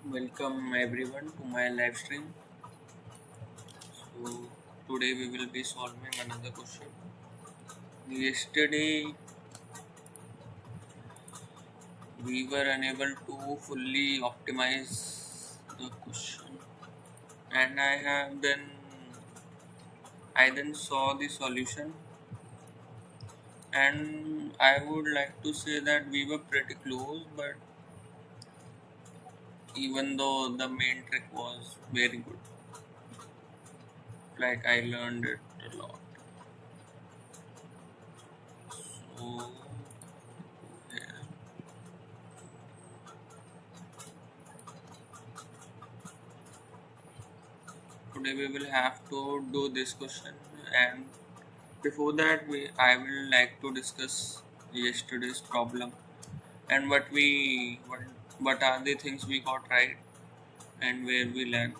Welcome everyone to my live stream. So today we will be solving another question. Yesterday we were unable to fully optimize the question, and I then saw the solution, and I would like to say that we were pretty close, but even though the main trick was very good, like I learned it a lot. So yeah. Today we will have to do this question, and before that I will like to discuss yesterday's problem and what are the things we got right and where we lagged.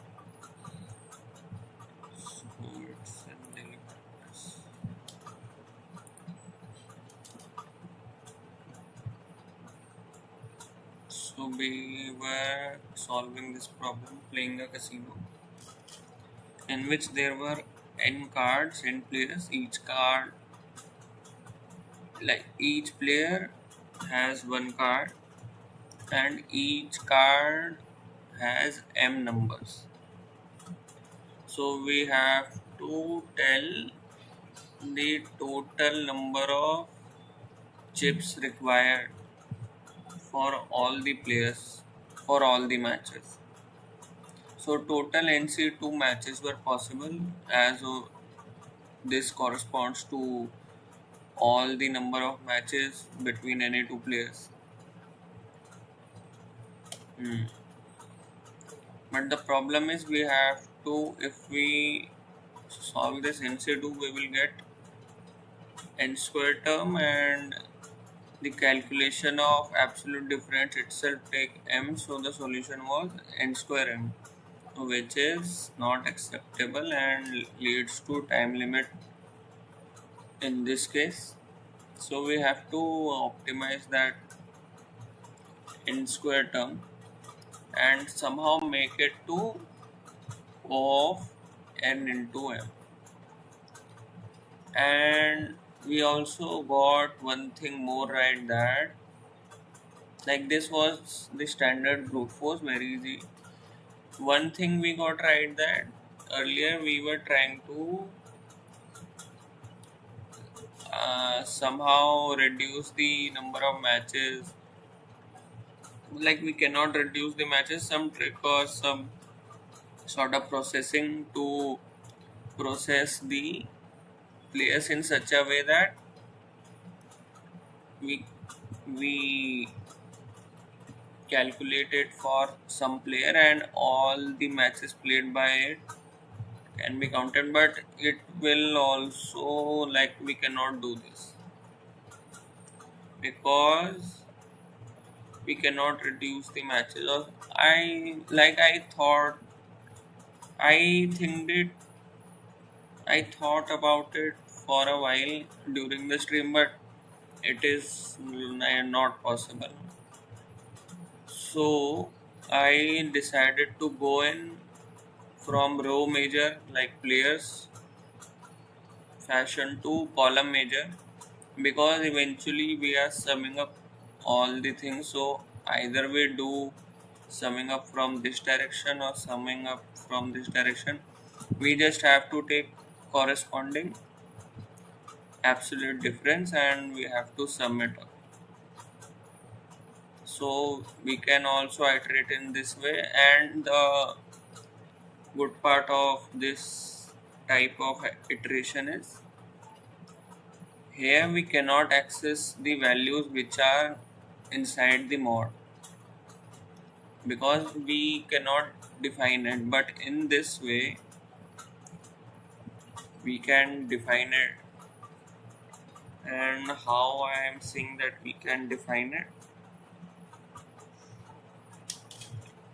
So it's a daily practice. So we were solving this problem playing a casino in which there were n cards, n players. Each player has one card, and each card has m numbers. So we have to tell the total number of chips required for all the players for all the matches. So total NC2 matches were possible, as this corresponds to all the number of matches between any two players. Hmm. But the problem is we have to, if we solve this NC2, we will get n square term, and the calculation of absolute difference itself take m, so the solution was n square m, which is not acceptable and leads to time limit in this case. So we have to optimize that n square term and somehow make it to O of n into m. And we also got one thing more right, that this was the standard brute force, very easy. One thing we got right, that earlier we were trying to somehow reduce the number of matches. Like we cannot reduce the matches, some trick or some sort of processing to process the players in such a way that we we calculate it for some player and all the matches played by it can be counted. But it will also, we cannot do this because we cannot reduce the matches. Or I thought about it for a while during the stream, but it is not possible. So I decided to go in from row major, like players fashion, to column major, because eventually we are summing up all the things. So either we do summing up from this direction or summing up from this direction. We just have to take corresponding absolute difference and we have to sum it up. So we can also iterate in this way, and the good part of this type of iteration is here we cannot access the values which are inside the mod because we cannot define it, but in this way we can define it. And how I am saying that we can define it,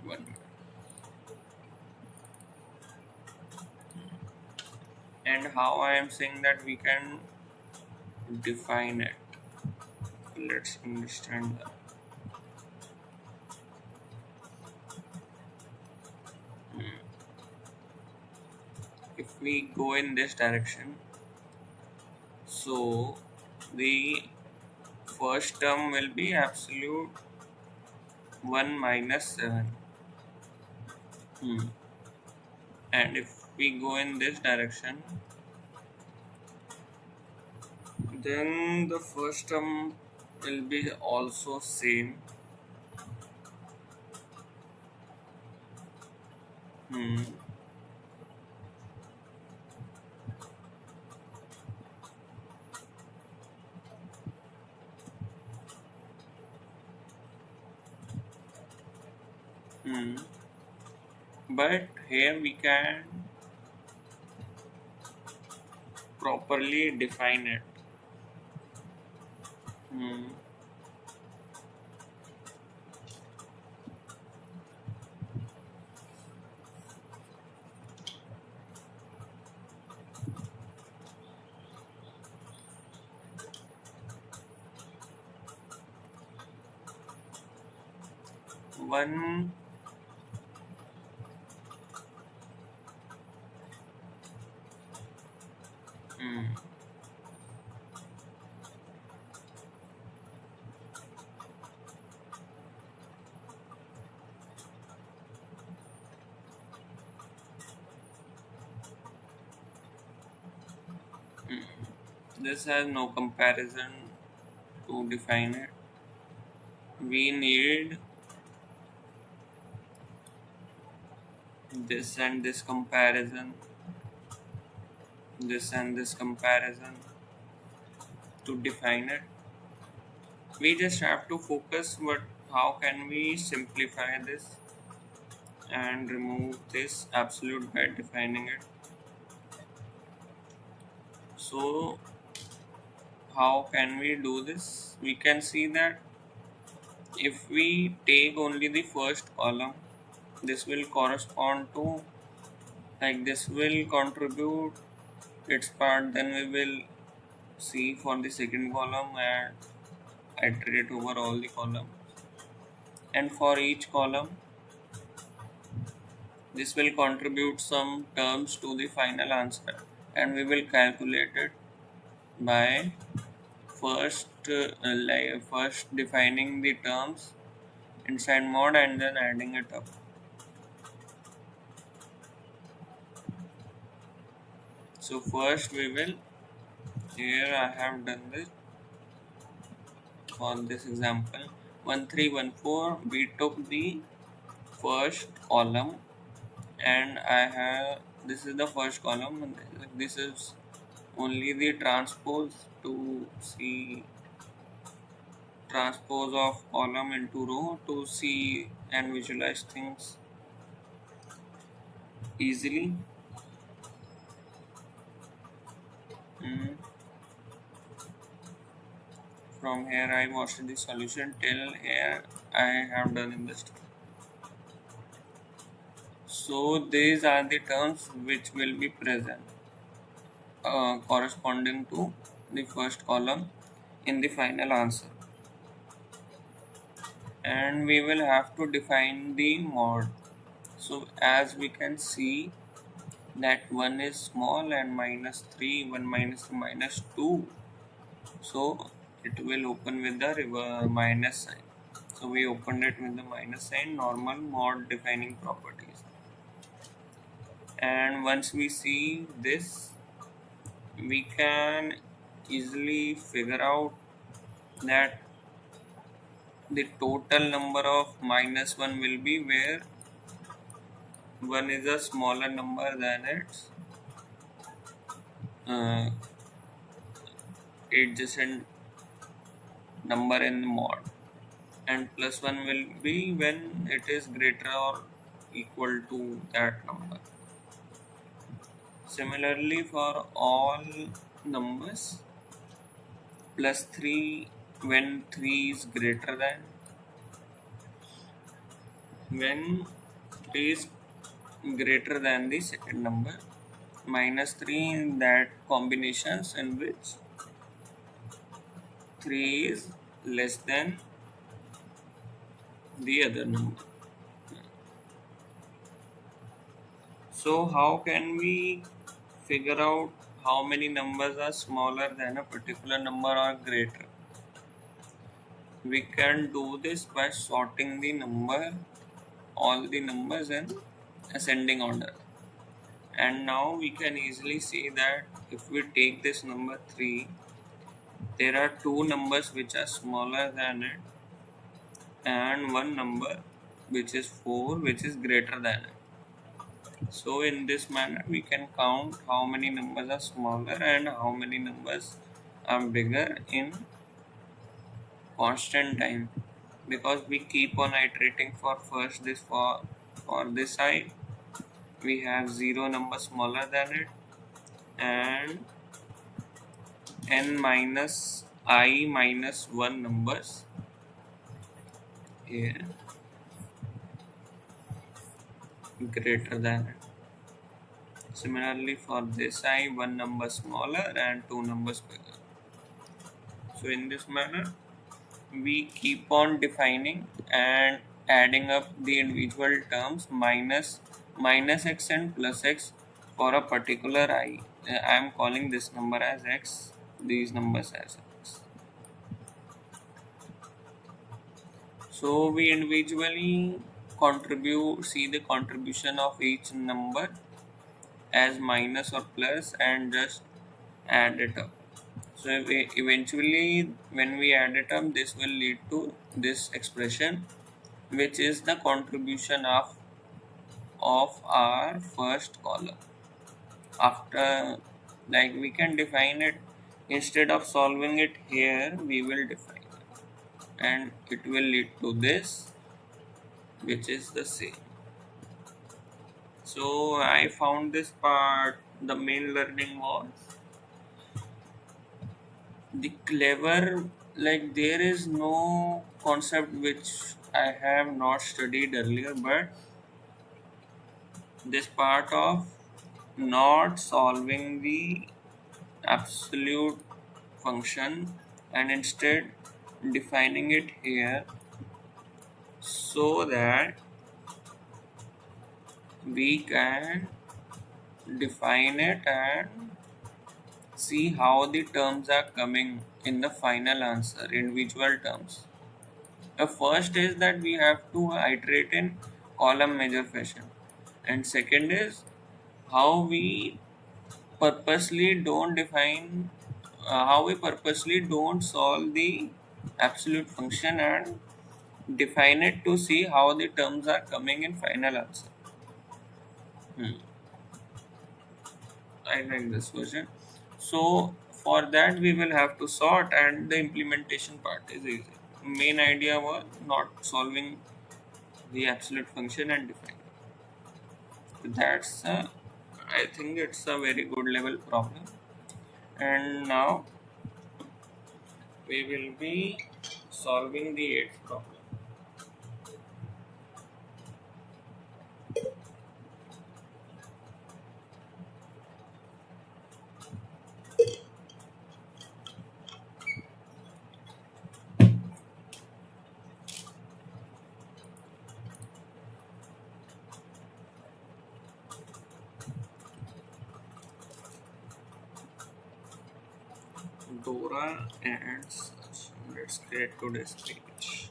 one minute. And how I am saying that we can define it, let's understand that. if we go in this direction, so the first term will be absolute 1 minus 7. And if we go in this direction, then the first term will be also same. Hmm. Hmm. But here we can properly define it. Hmm. One. Hmm. This has no comparison to define it. We need this and this comparison, this and this comparison to define it. We just have to focus what how can we simplify this and remove this absolute by defining it. So how can we do this? We can see that if we take only the first column, this will correspond to, like, this will contribute its part, then we will see for the second column and iterate over all the columns, and for each column this will contribute some terms to the final answer, and we will calculate it by first defining the terms inside mod and then adding it up. So first we will, here I have done this for this example 1314. We took the first column and I have, this is the first column and this is only the transpose to see transpose of column into row to see and visualize things easily. From here I watched the solution till here I have done in this. So these are the terms which will be present corresponding to the first column in the final answer, and we will have to define the mod. So as we can see that 1 is small and -3, 1 minus 2, so it will open with the minus sign. So we opened it with the minus sign, normal mod defining properties. And once we see this, we can easily figure out that the total number of -1 will be where 1 is a smaller number than its uh, adjacent number in the mod, and +1 will be when it is greater or equal to that number. Similarly for all numbers, +3 when 3 is greater than, when 3 is greater than the second number, -3 in that combinations in which 3 is less than the other number. So how can we figure out how many numbers are smaller than a particular number or greater. We can do this by sorting all the numbers in ascending order. And now we can easily see that if we take this number 3, there are two numbers which are smaller than it and one number which is 4 which is greater than it. So in this manner we can count how many numbers are smaller and how many numbers are bigger in constant time, because we keep on iterating. For this side we have 0 number smaller than it and n minus I minus 1 numbers here greater than it. Similarly for this I, 1 number smaller and 2 numbers bigger. So in this manner we keep on defining and adding up the individual terms minus x and plus x for a particular I. I am calling this number as x, these numbers as x. So we individually see the contribution of each number as minus or plus and just add it up. So eventually when we add it up, this will lead to this expression, which is the contribution of our first column. After, like, we can define it, instead of solving it here, we will define it and it will lead to this, which is the same. So I found this part, the main learning was the clever, like there is no concept which I have not studied earlier, but this part of not solving the absolute function and instead defining it here so that we can define it and see how the terms are coming in the final answer, individual terms. The first is that we have to iterate in column measure fashion, and second is how we purposely don't solve the absolute function and define it to see how the terms are coming in final answer. I like this version. So for that we will have to sort, and the implementation part is easy. Main idea was not solving the absolute function and defining. That's I think it's a very good level problem. And now we will be solving the 8th problem. Dora and such. Let's create today's page.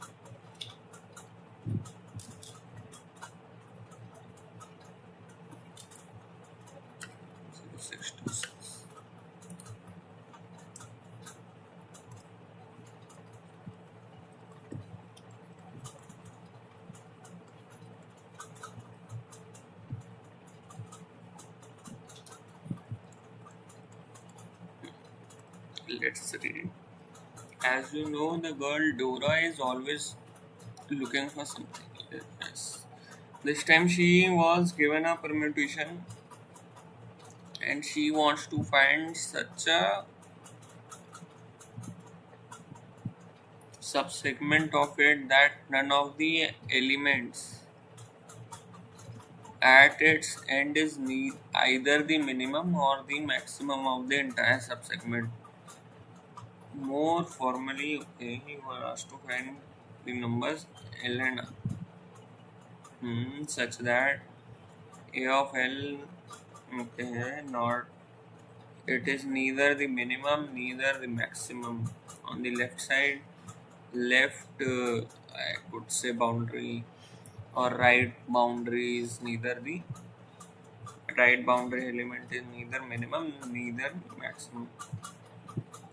Let's read. As you know, the girl Dora is always looking for something. Yes. This time she was given a permutation and she wants to find such a subsegment of it that none of the elements at its end is either the minimum or the maximum of the entire subsegment. More formally, okay, you are asked to find the numbers L and R such that A of L, okay, not it is neither the minimum neither the maximum. On the left side, left I could say boundary or right boundary is neither the right boundary element is neither minimum neither maximum,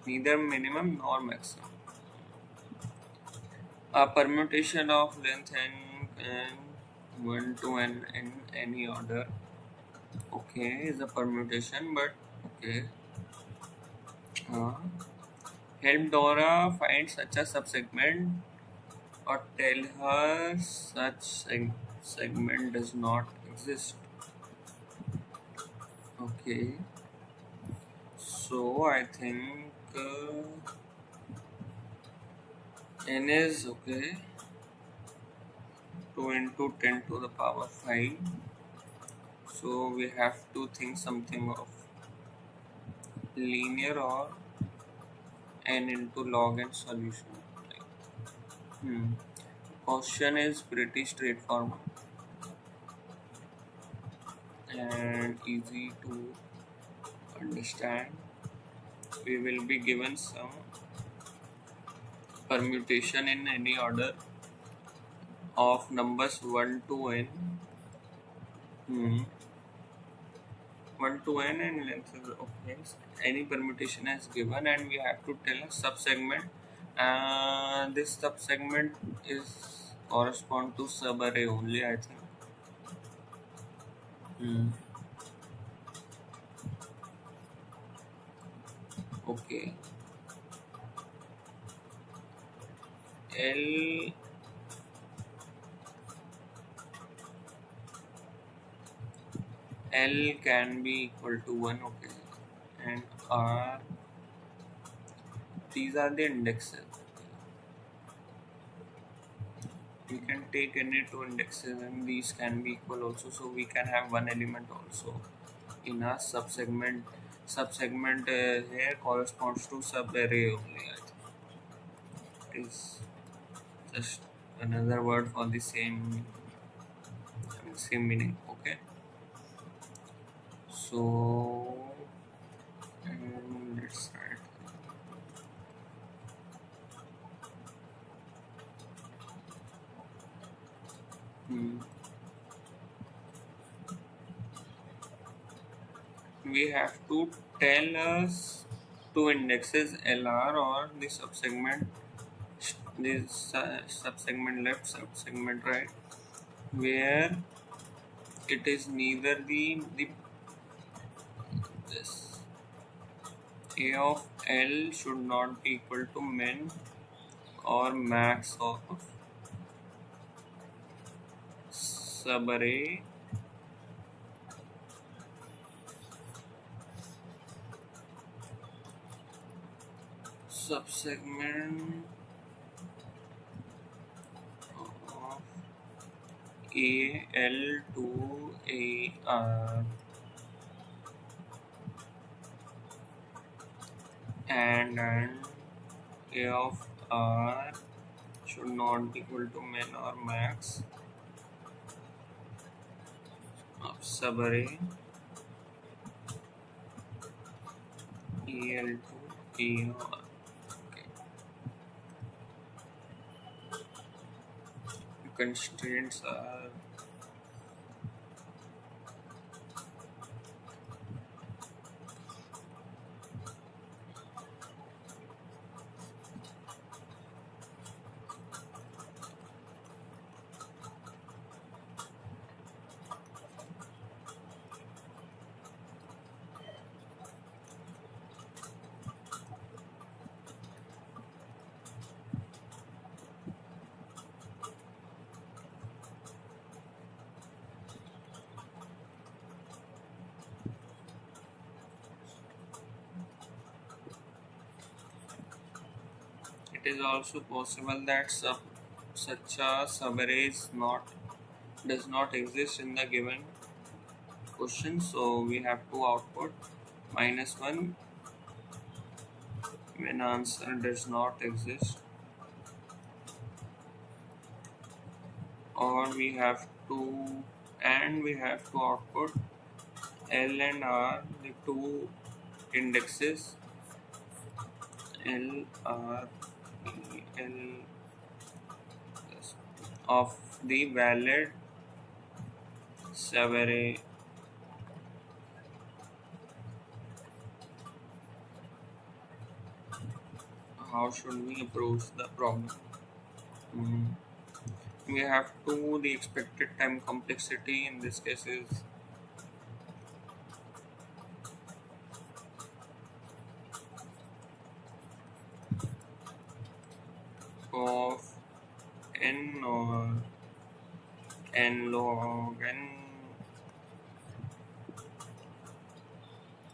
neither minimum nor maximum. A permutation of length n and 1 to n in any order, okay, is a permutation, but okay. uh, Help Dora find such a subsegment or tell her such segment does not exist. Okay, so I think n is okay, 2 into 10 to the power 5. So we have to think something of linear or n into log n solution. Question is pretty straightforward and easy to understand. We will be given some permutation in any order of numbers 1 to n. 1 to n and length is okay. Any permutation is given and we have to tell a subsegment. This subsegment is correspond to subarray only, I think. Okay. L can be equal to 1, okay, and R, these are the indexes. We can take any two indexes and these can be equal also, so we can have one element also in a subsegment. Subsegment here corresponds to subarray only, I think. It is just another word for the same meaning. Okay, so let's start. We have to tell us two indexes LR or the subsegment, this subsegment left, subsegment right, where it is neither the this A of L should not be equal to min or max of subarray subsegment of AL to AR and A of R should not be equal to min or max of subarray AL to AR. Okay. The constraints are it is also possible that such a subarray does not exist in the given question, so we have to output -1 when answer does not exist, or we have to output L and R, the two indexes L R E L of the valid subarray. How should we approach the problem? Hmm. We have to the expected time complexity in this case is of n or n log n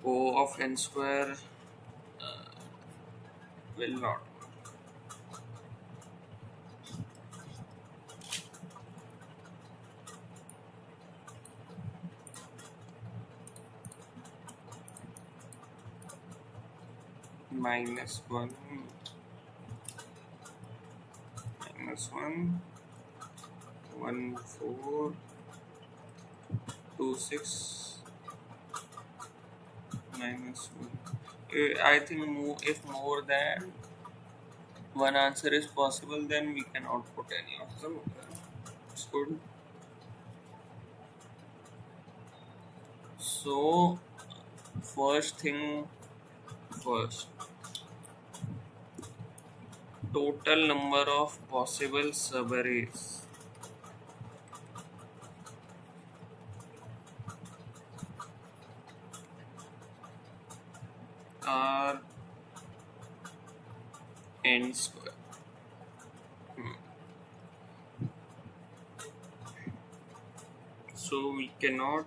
O of n square will not minus 1 minus 1 1 4 2 6 minus 1. I think if more than one answer is possible, then we can output any of them. It's good. So first thing first, total number of possible subarrays are n square. So we cannot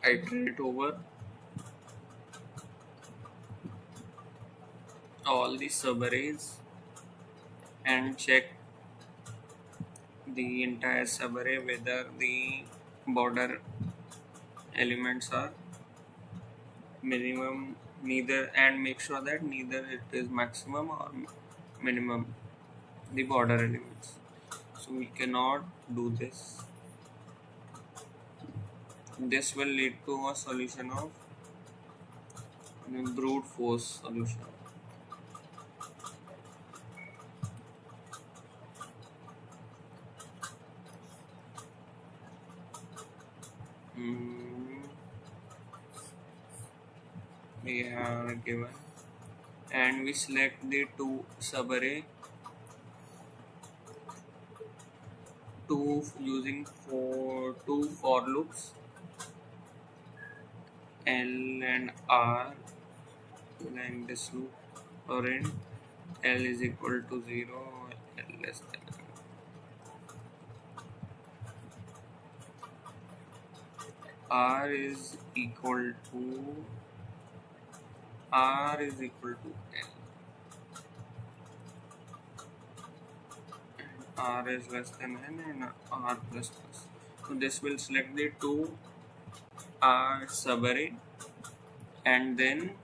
iterate over all the subarrays and check the entire subarray whether the border elements are minimum neither, and make sure that neither it is maximum or minimum the border elements. So we cannot do this. This will lead to a solution of brute force solution. We are given and we select the two subarray using two for loops L and R in this loop or in L is equal to 0 L less than R is equal to R is equal to L. R is less than N and R plus plus. So this will select the two R subarray and then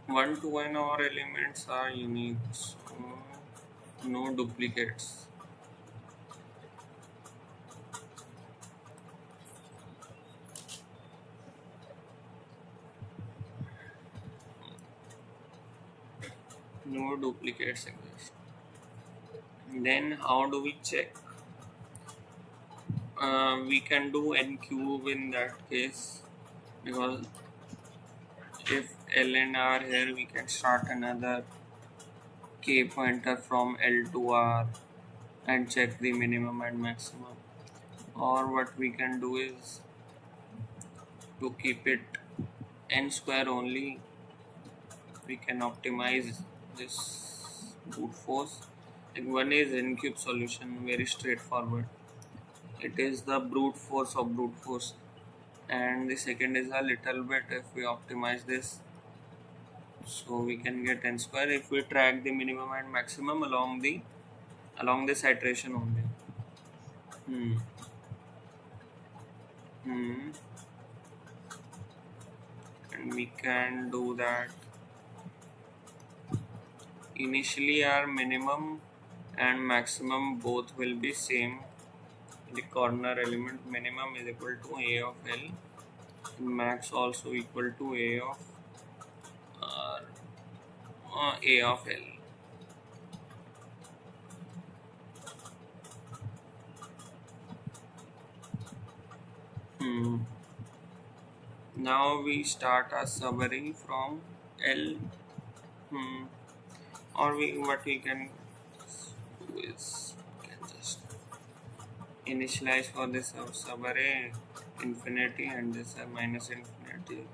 one to one or elements are unique, so no duplicates. No duplicates exist. Then how do we check? We can do n cube in that case, because if L and R here, we can start another k pointer from L to R and check the minimum and maximum. Or what we can do is to keep it n square only, we can optimize this brute force. Like one is n cube solution, very straightforward. It is the brute force of brute force, and the second is a little bit if we optimize this, so we can get n square if we track the minimum and maximum along this iteration only. And and we can do that. Initially our minimum and maximum both will be same. The corner element minimum is equal to a of L, max also equal to a of a of L. Now we start a summary from L. Or what we can do is we can just initialize for this subarray infinity and this minus infinity.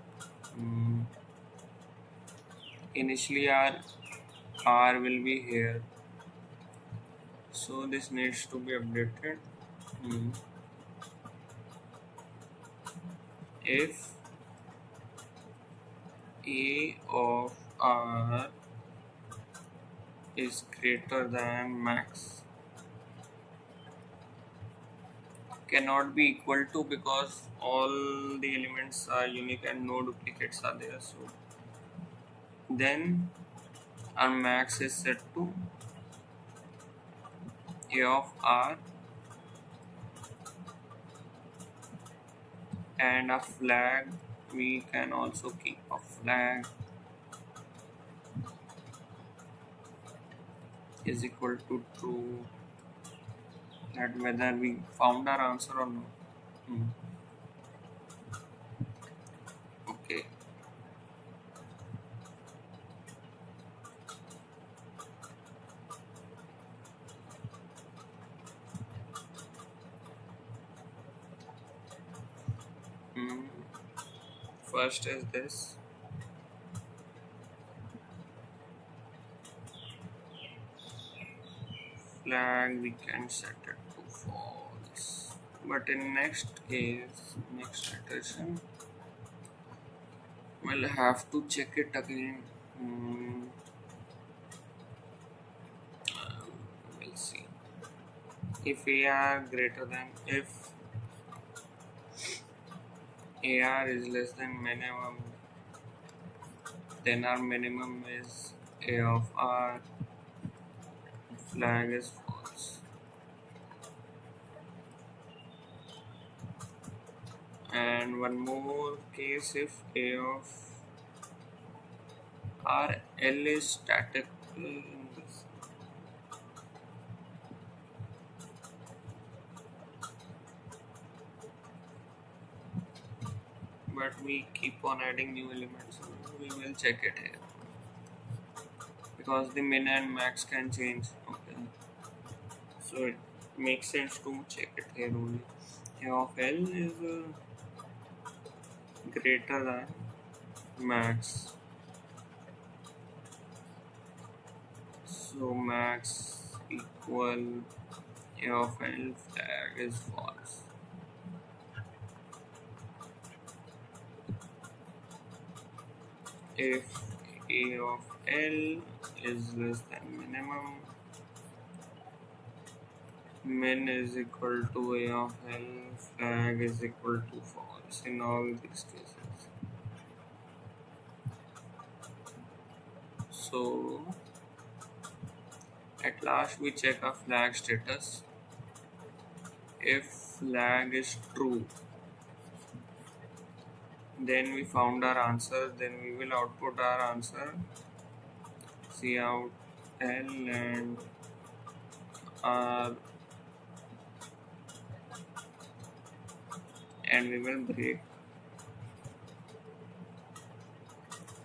Initially our R will be here, so this needs to be updated. If A of R is greater than max, cannot be equal to because all the elements are unique and no duplicates are there, so then our max is set to A of R and a flag we can also keep a flag is equal to true, that whether we found our answer or not. Okay, first is this. Flag we can set it to false, but in next iteration we'll have to check it again. We'll see if AR greater than, if AR is less than minimum, then our minimum is A of R, flag is false. And one more case, if A of R L is static, but we keep on adding new elements, so we will check it here because the min and max can change. Okay, so it makes sense to check it here only. A of L is greater than max, so max equal A of L, flag is false. If A of L is less than minimum, min is equal to A of L, flag is equal to false in all these cases. So at last we check a flag status. If flag is true, then we found our answer, then we will output our answer, cout L and R, and we will break.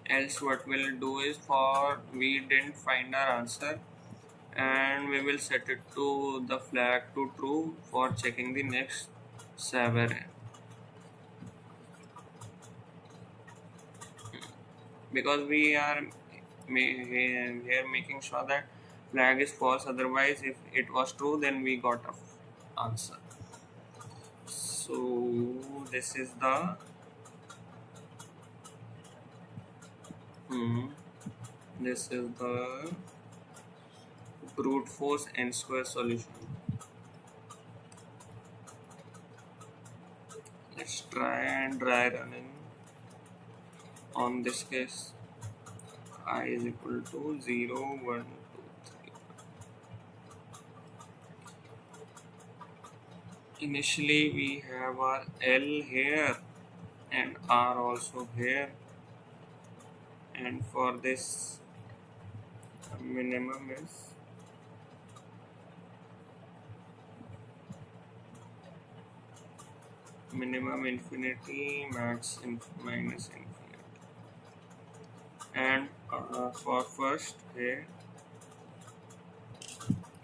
Else what we'll do is, for we didn't find our answer, and we will set it to the flag to true for checking the next subarray, because we are here making sure that flag is false, otherwise if it was true then we got a answer. So this is the brute force n square solution. Let's try and try running. on this case I is equal to 0 1 2 3. Initially we have our L here and R also here, and for this minimum is minimum infinity, max minus infinity. And for first here,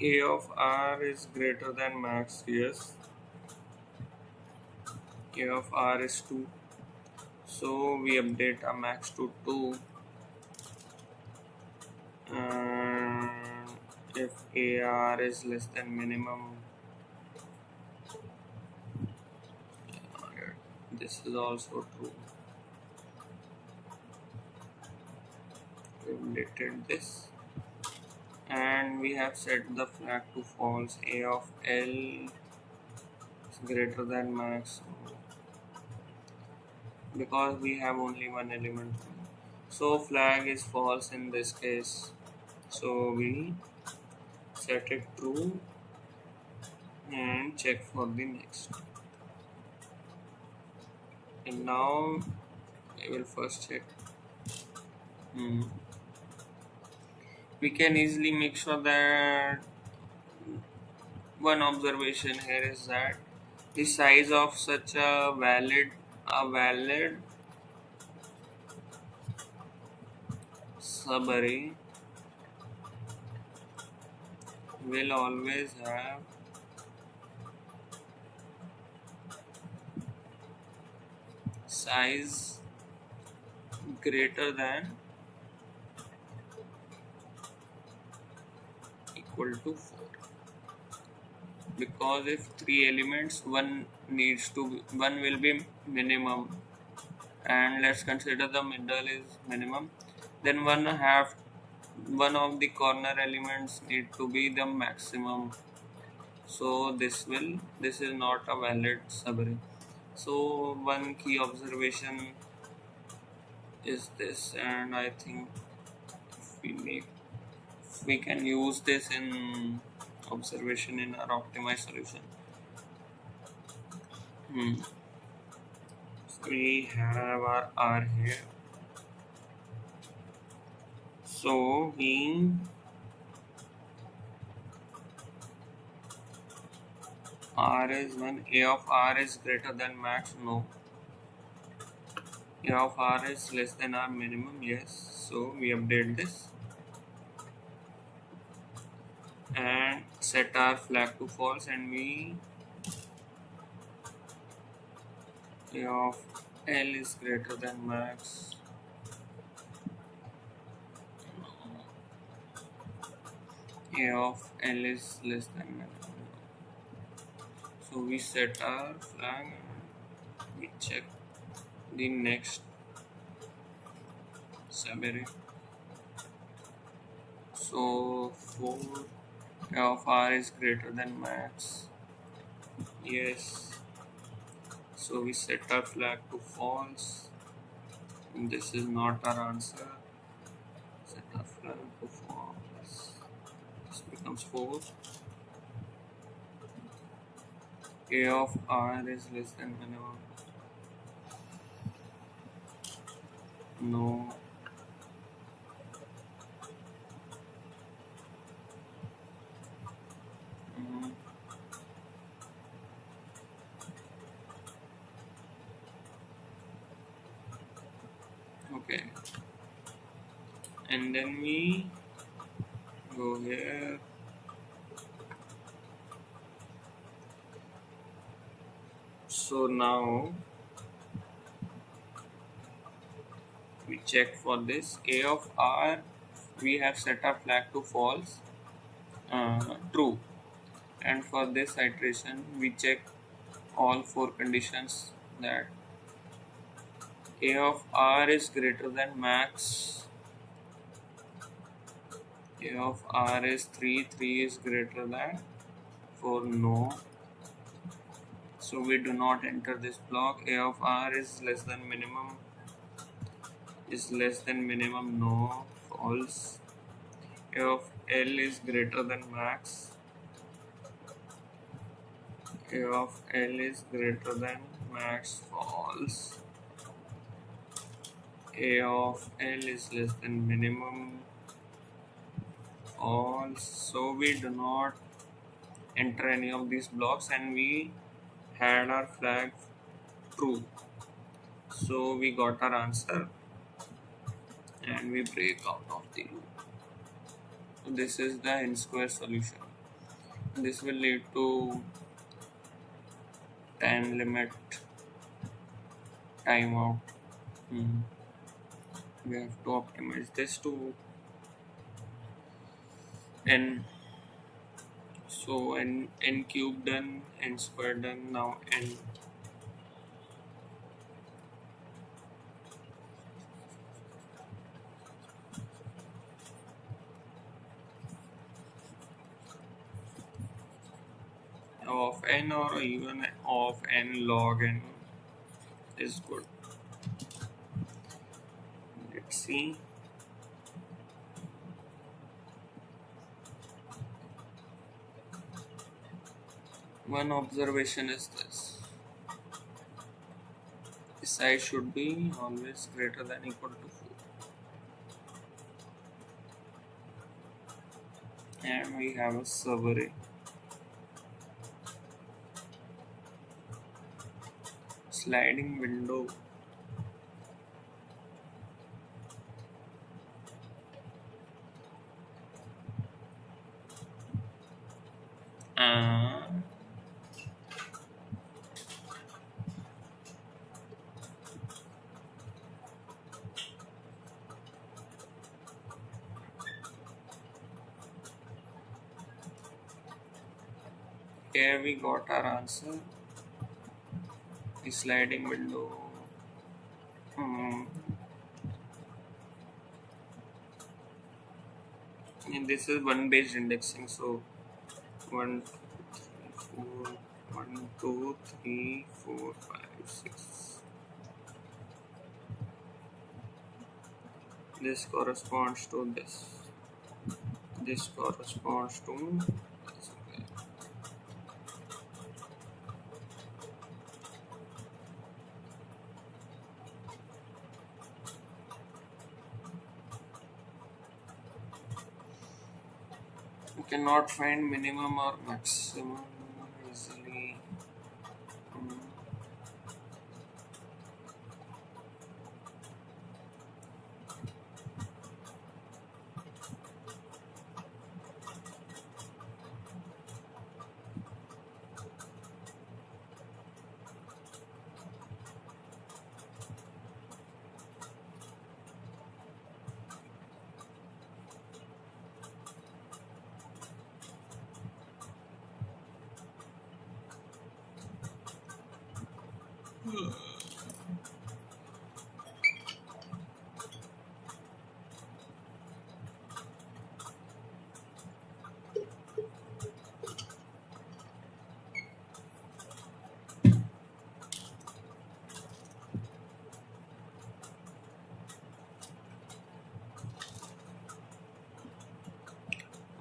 A of R is greater than max, yes. A of R is 2. So we update our max to 2. And if AR is less than minimum, this is also true. We updated this. And we have set the flag to false. A of L is greater than max because we have only one element, so flag is false in this case. So we set it true and check for the next. And now I will first check. We can easily make sure that one observation here is that the size of such a valid subarray will always have size greater than equal to 4, because if 3 elements, one will be minimum, and let's consider the middle is minimum, then one of the corner elements need to be the maximum. So this is not a valid subarray. So one key observation is this, and I think if we can use this in observation in our optimized solution. So we have our R here. So we R is 1. A of R is greater than max, no. A of R is less than our minimum, yes. So we update this and set our flag to false, and we A of L is greater than max. A of L is less than minimum. So we set our flag and we check the next subarray. So 4 A of R is greater than max, yes. So we set our flag to false, and this is not our answer. Set our flag to false. This becomes 4. A of R is less than minimum, no. Okay, and then we go here. So now we check for this. A of R, we have set our flag to false, true, and for this iteration we check all 4 conditions, that A of R is greater than max, A of R is 3, 3 is greater than 4, no. So we do not enter this block. A of R is less than minimum, is less than minimum, no, false. A of L is greater than max, A of L is greater than max, false. A of L is less than minimum, false. So we do not enter any of these blocks and we had our flag true. So we got our answer and we break out of the loop. So this is the n square solution. This will lead to time limit, timeout. We have to optimize this to n. So n cube done, n square done. Now n. Of n or even of n log n is good. Let's see. One observation is this. The size should be always greater than equal to 4. And we have a subarray. Sliding window. Here we got our answer. The sliding window. And this is one based indexing, so 1 2 3 4 5 6. This corresponds to this. This corresponds to this. You cannot find minimum or maximum easily.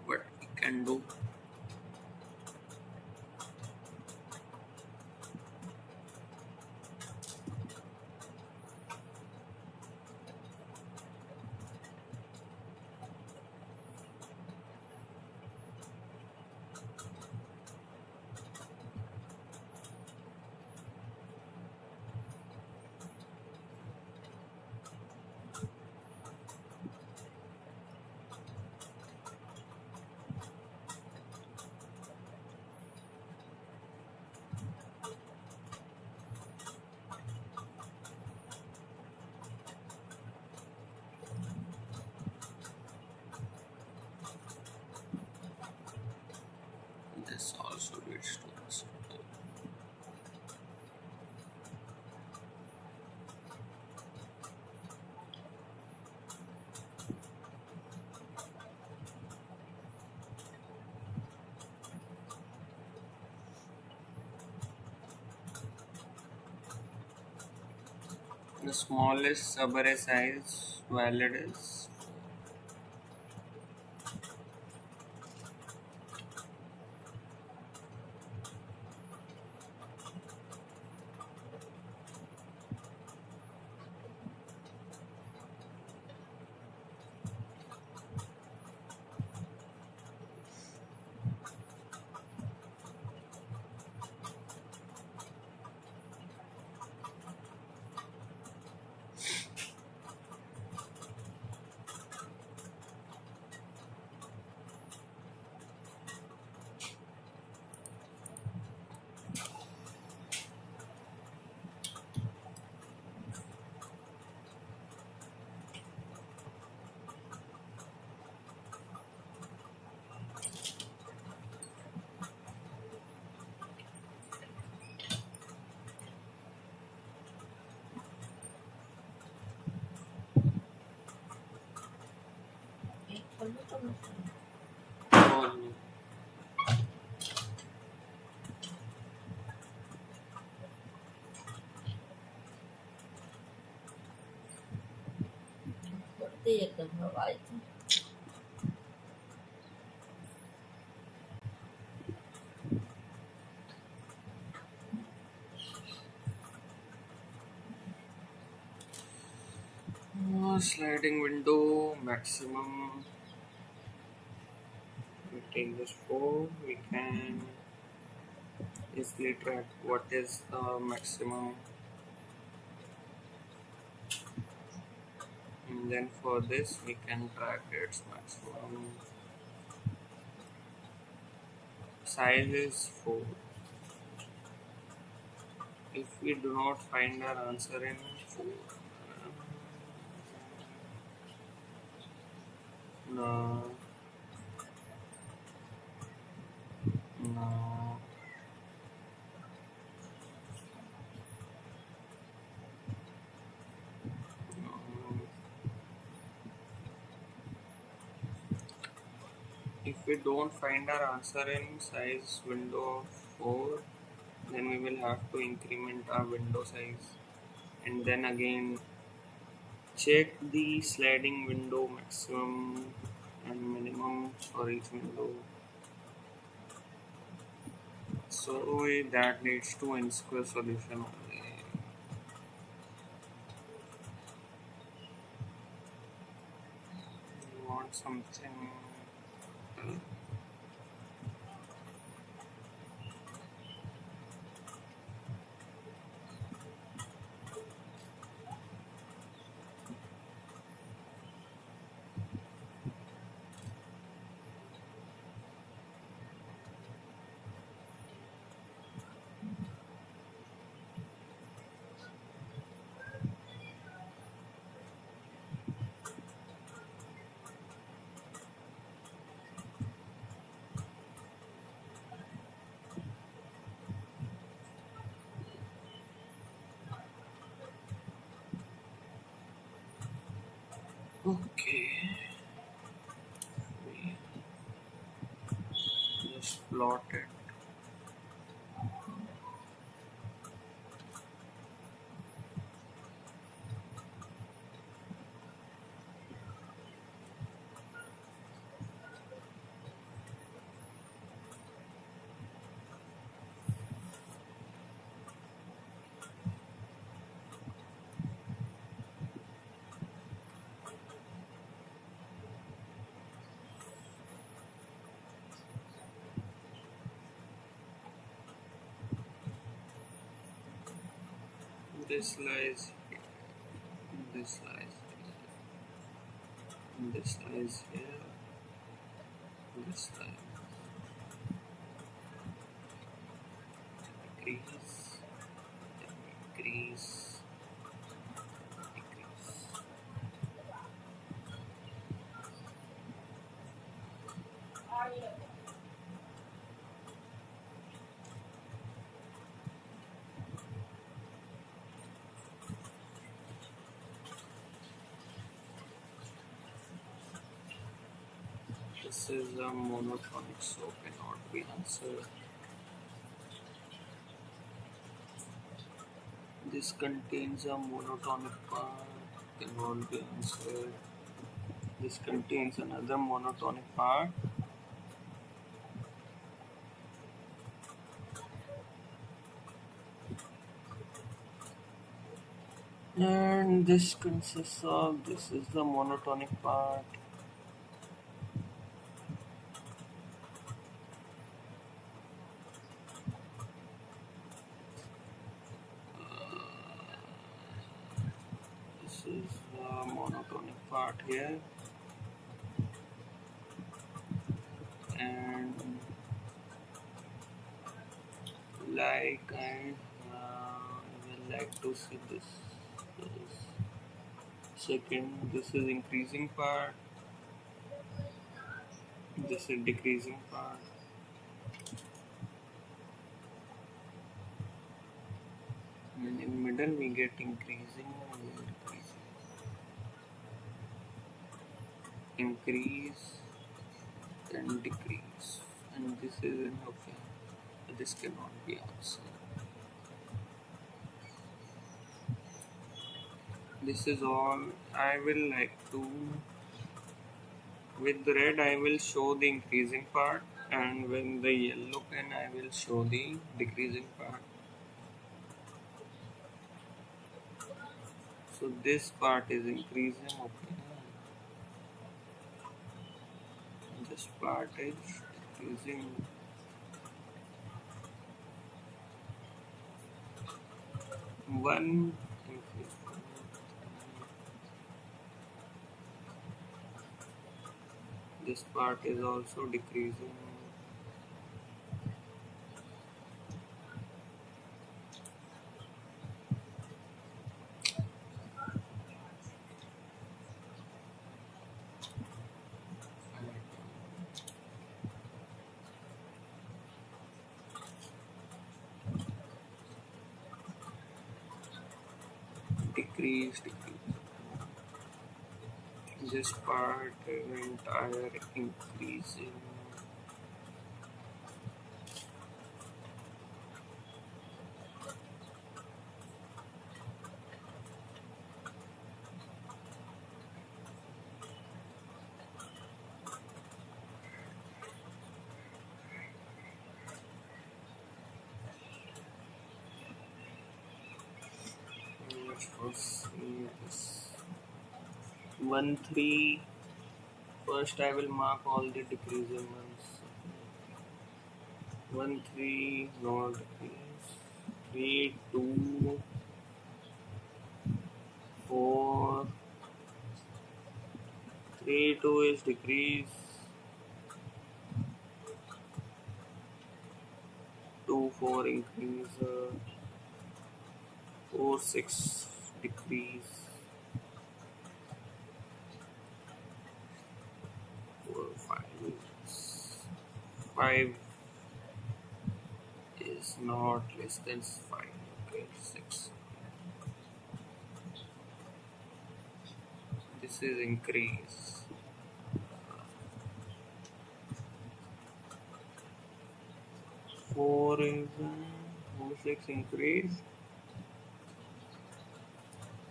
What we can do. This also leads to this. The smallest subarray size valid is soln. Sliding window maximum. We take this 4. We can easily track what is the maximum, and then for this we can track its maximum. Size is 4. If we do not find our answer in 4, no, no, no. If we don't find our answer in size window of 4, then we will have to increment our window size, and then again check the sliding window maximum and minimum for each window. So that leads to n square solution only. You want something. Okay, we just plot it. This lies here, this lies here, this lies here, this lies. Decrease, decrease, decrease. This is a monotonic, so cannot be answered. This contains a monotonic part, cannot be answered. This contains another monotonic part. And this consists of, this is the monotonic part. This is the monotonic part here. And like I will like to see this. Second, this is increasing part. This is decreasing part. And in middle we get increasing and decreasing. Increase and decrease. And this is an okay. This cannot be answered. This is all. I will like to, with the red I will show the increasing part, and with the yellow pen I will show the decreasing part. So this part is increasing, okay. This part is decreasing. One increase. This part is also decreasing. Decrease. This part entire increasing. Let's first see this. 1, 3. First I will mark all the decreasing ones. 1, 3, no decrease. 3, 2, 4. 3, 2 is decrease. 2, 4 increase. 4, 6 decrease. 4, 5. 5 is not less than 5. Okay, 6. This is increase. 4 is 6 increase.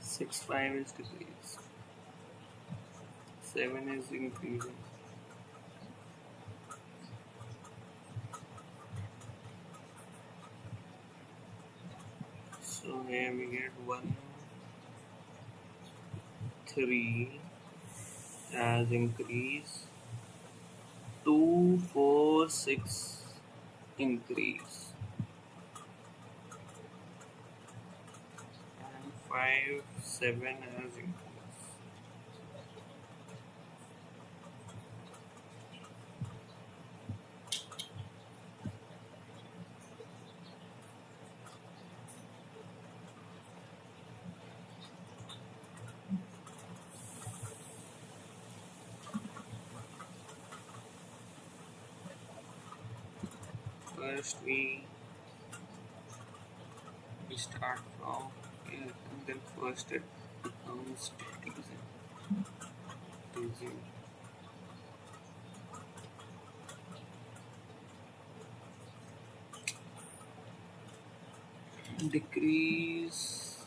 6, 5 is decrease. 7 is increasing. So here we get 1, 3 as increase. 2, 4, 6 increase. And 5, 7 as increase. First we start from here, and then first it becomes decreasing. Decrease.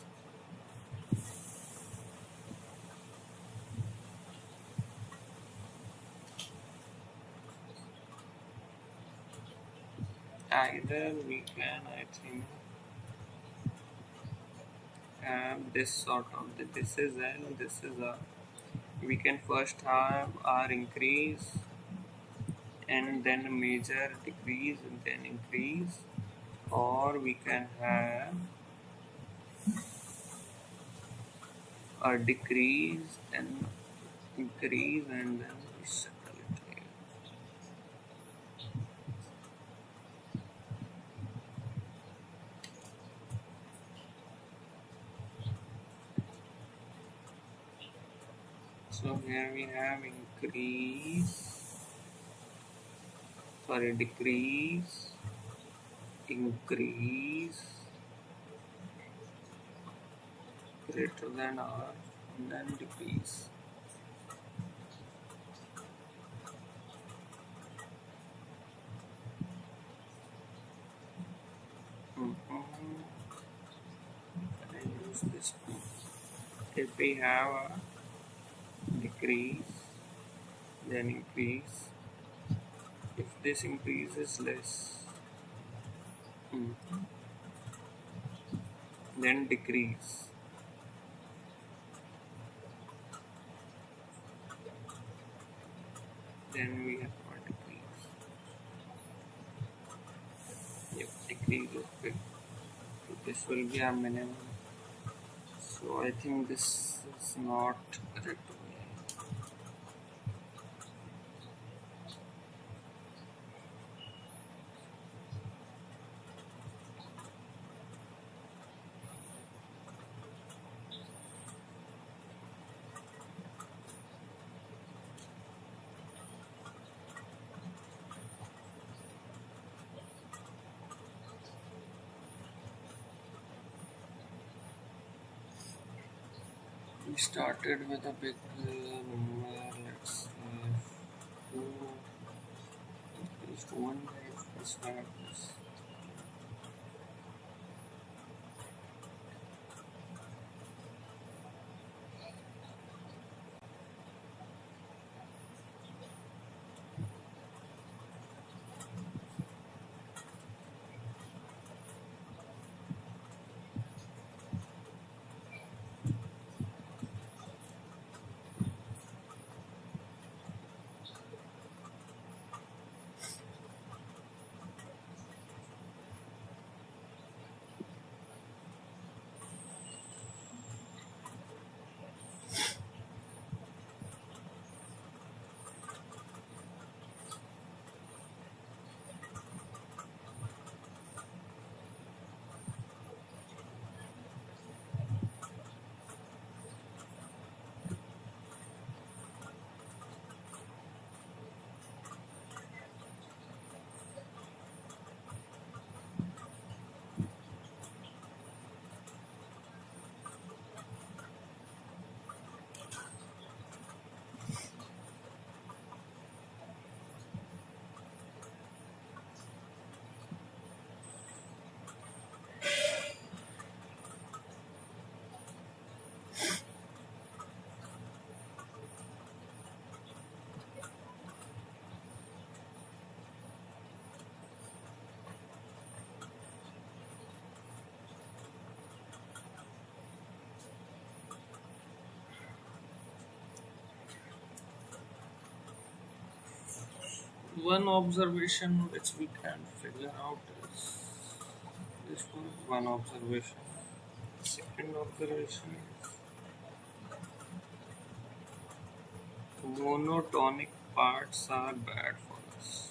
Either we can, I think, have this sort of, this is L, this is R. We can first have R increase and then a major decrease and then increase, or we can have a decrease then increase and then we settle it here. So here we have decrease, increase, greater than R, and then decrease. Can I use this one? If we have a decrease, then increase. If this increase is less, then decrease. Then we have a decrease. Yep, decrease is big. So this will be our minimum. So I think this is not correct. We started with a big number, let's say 4, at least 1 let's have this. One observation which we can figure out is this one observation. Second observation is monotonic parts are bad for us.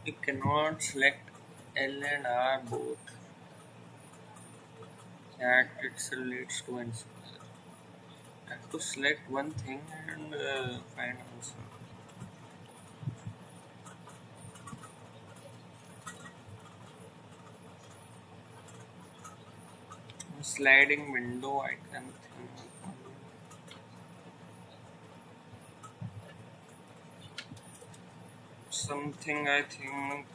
We cannot select L and R both. That itself leads to answer. I have to select one thing and find answer. Sliding window, I can think. Something I think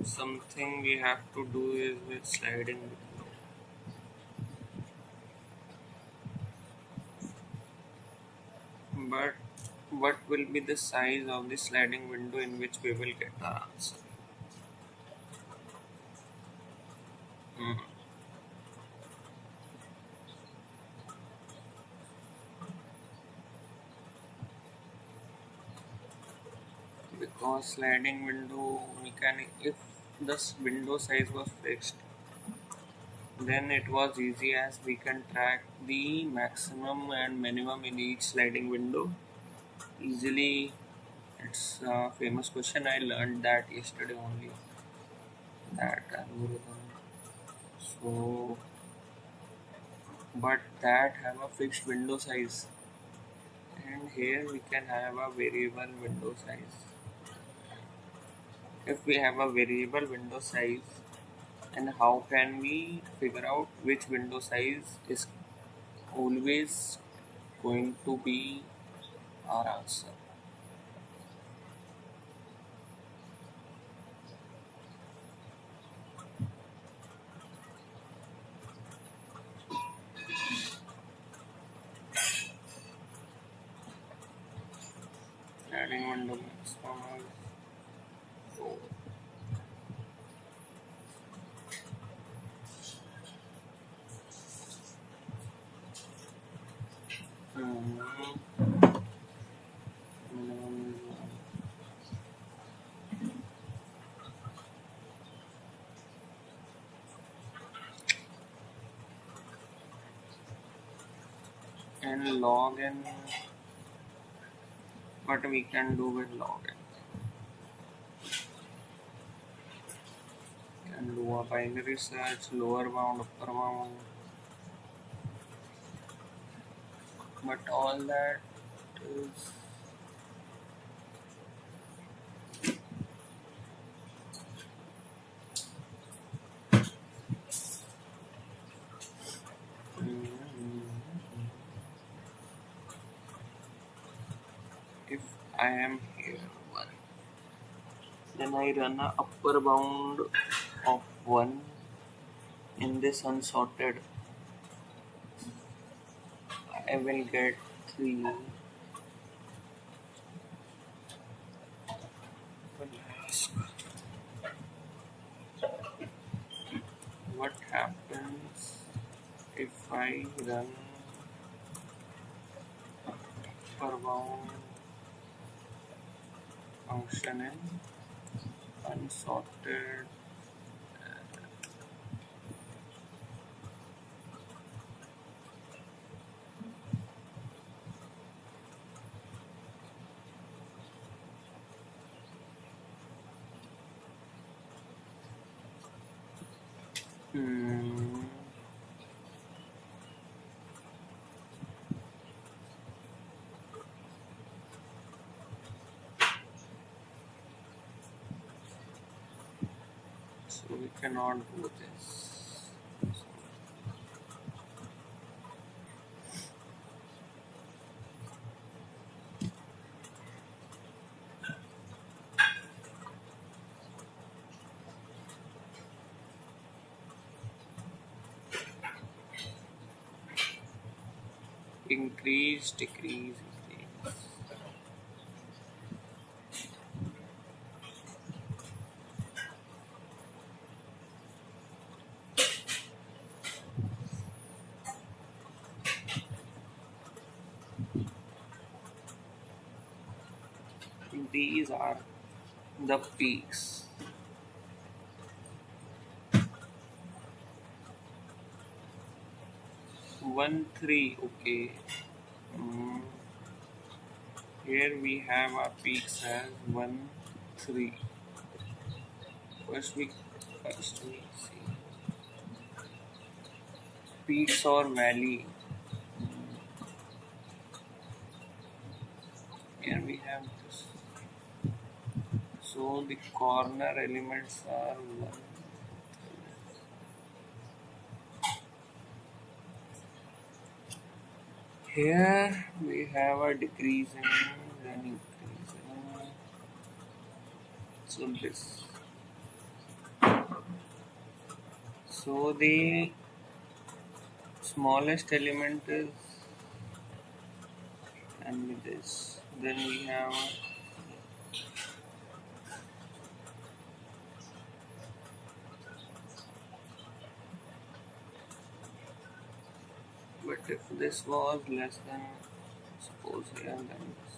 something we have to do is with sliding window. But what will be the size of the sliding window in which we will get our answer? Hmm. Because sliding window mechanic, if this window size was fixed, then it was easy as we can track the maximum and minimum in each sliding window easily. It's a famous question. I learned that yesterday only. That algorithm. So, but that have a fixed window size, and here we can have a variable window size. If we have a variable window size, and how can we figure out which window size is always going to be our answer? Adding window maximum. Minimum is and log n. What we can do with log n? Can do a binary search, lower bound, upper bound, but all that is if I am here 1, then I run a upper bound of 1 in this unsorted, I will get 3. What happens if I run upper bound function in unsorted? Hmm. So we cannot do this. Increase, decrease, increase. These are the peaks. 1, 3. Okay. Mm, Here we have our peaks as 1, 3. First we see peaks or valley. Here we have this. So the corner elements are 1. Here we have a decrease in, then increase in. So this. So the smallest element is, and with this, then we have, but if this was less than, suppose here, then this.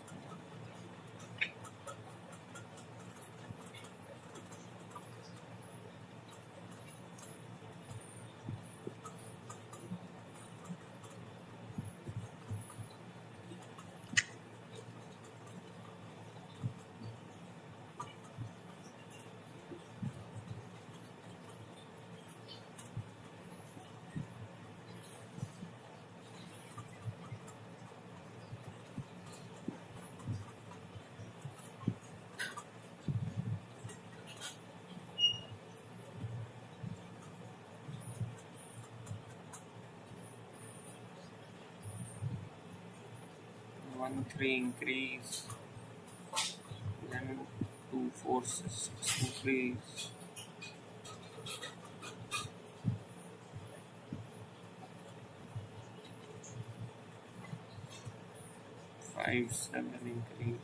1 3 increase, then 2 4 6 increase, 5 7 increase,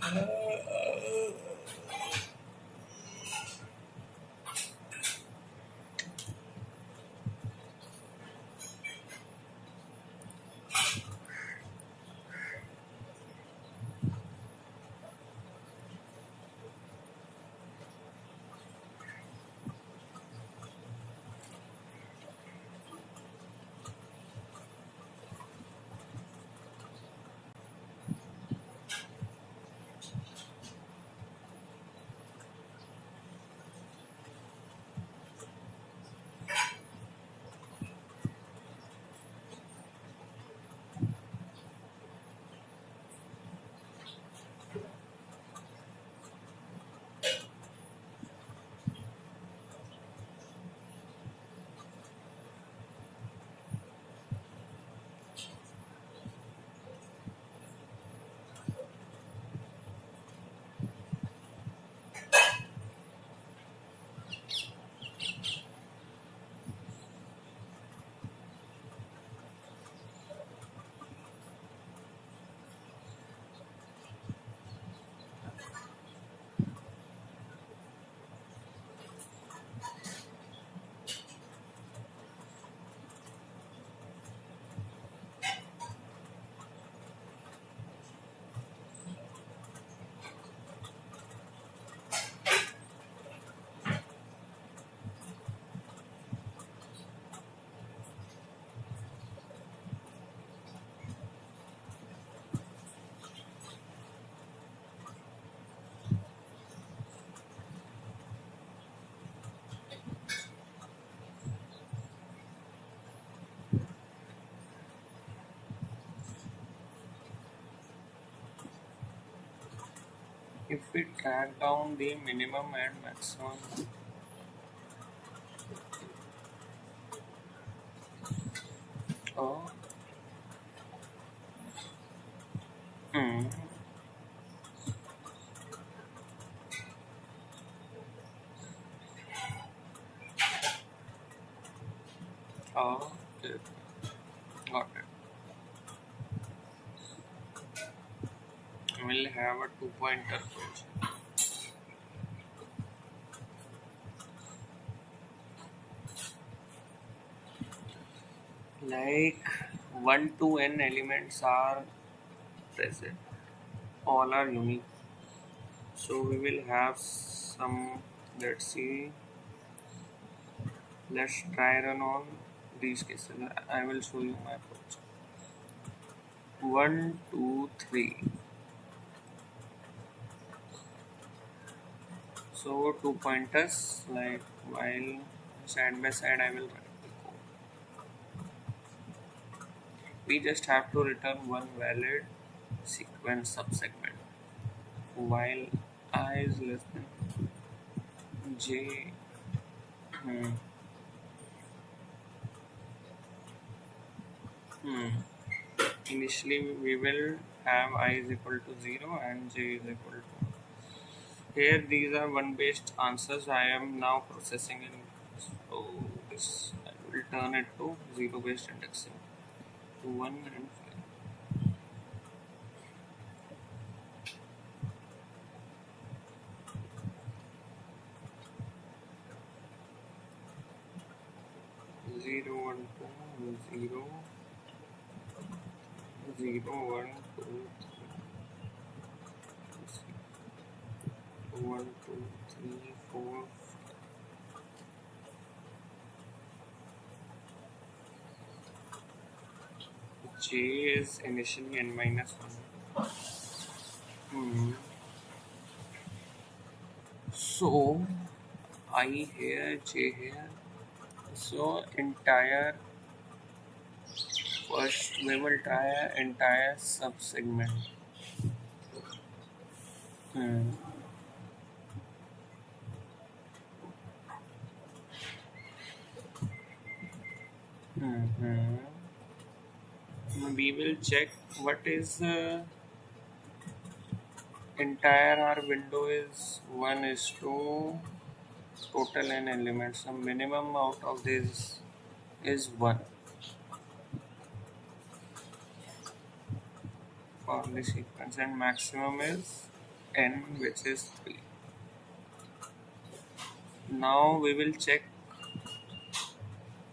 5. If we track down the minimum and maximum, oh, hmm, oh, okay, got it. We'll have a 2 pointer question. like 1 to n elements are present, all are unique. So we will have some, let's see, let's try run on these cases. I will show you my approach. 1 2 3. So 2 pointers, like while side by side I will write the code. We just have to return one valid sequence subsegment while I is less than j. Hmm. Hmm. Initially we will have I is equal to 0 and j is equal to. Here these are one based answers I am now processing in. So this I will turn it to 0 based indexing to 1 and 5. 0 1 2 0 0 1 2 3 1 2 3 4. J is initially n minus 1. Hmm. So I here, J here. So entire first we will try an entire subsegment. Hmm. Hmm. We will check what is entire our window is 1 is to total n elements. The minimum out of this is 1 for the sequence, and maximum is n, which is 3. Now we will check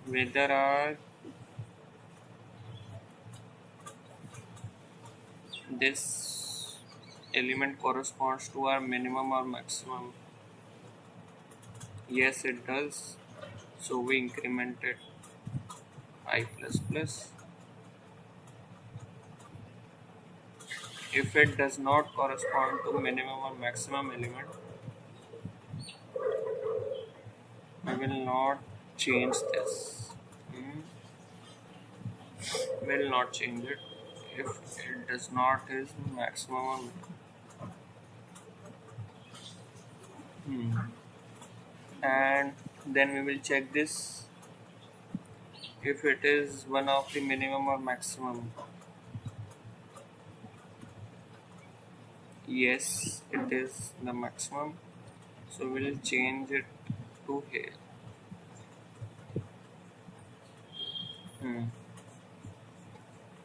whether our this element corresponds to our minimum or maximum. Yes, it does. So we incremented I plus plus. If it does not correspond to minimum or maximum element, we will not change this. Will not change it if it does not is maximum or and then we will check this if it is one of the minimum or maximum. Yes, it is the maximum, so we'll change it to here.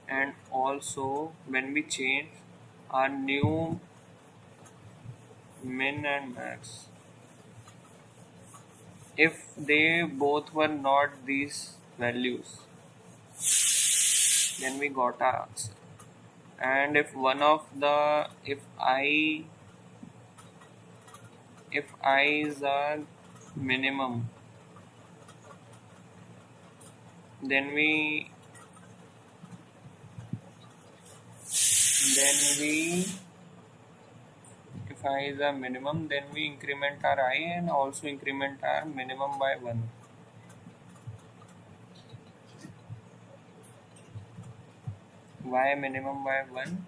And also when we change our new min and max, if they both were not these values, then we got our answer. And if one of the if I is our minimum, then we if I is a minimum, then we increment our I and also increment our minimum by 1. Why minimum by 1?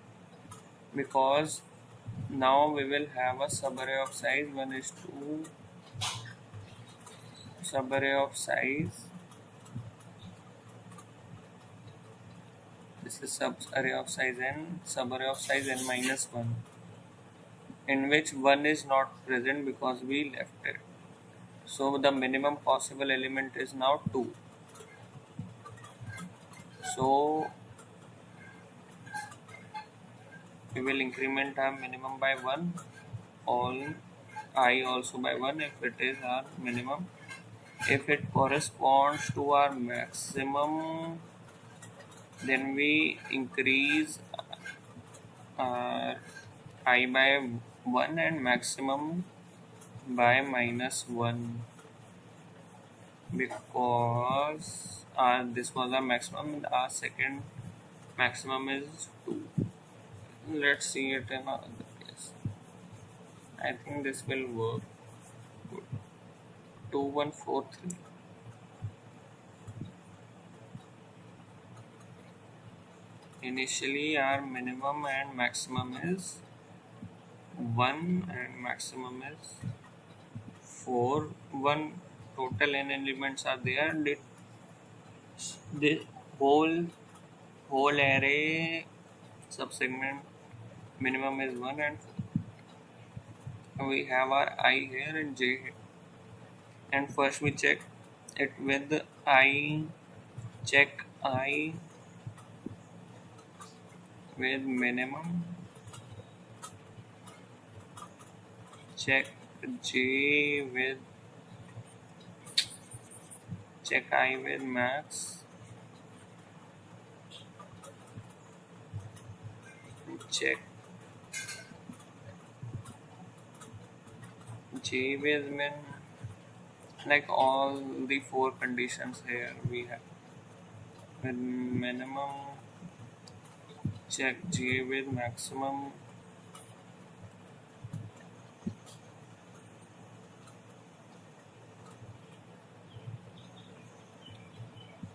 Because now we will have a subarray of size 1 is to subarray of size. This is subarray of size n, subarray of size n minus 1, in which 1 is not present because we left it. So the minimum possible element is now 2. So we will increment our minimum by 1, all I also by 1 if it is our minimum. If it corresponds to our maximum, Then we increase our I by 1 and maximum by -1, because this was our maximum. Our second maximum is 2. Let's see it in another case. I think this will work good. 2143. Initially our minimum and maximum is 1 and maximum is 4. 1 total n elements are there. The whole array subsegment minimum is 1 and 4. We have our I here and j here. And first we check it with I. Check I with minimum. Check j with check I with max. Check j with min. Like all the 4 conditions here we have. With minimum, check j with maximum.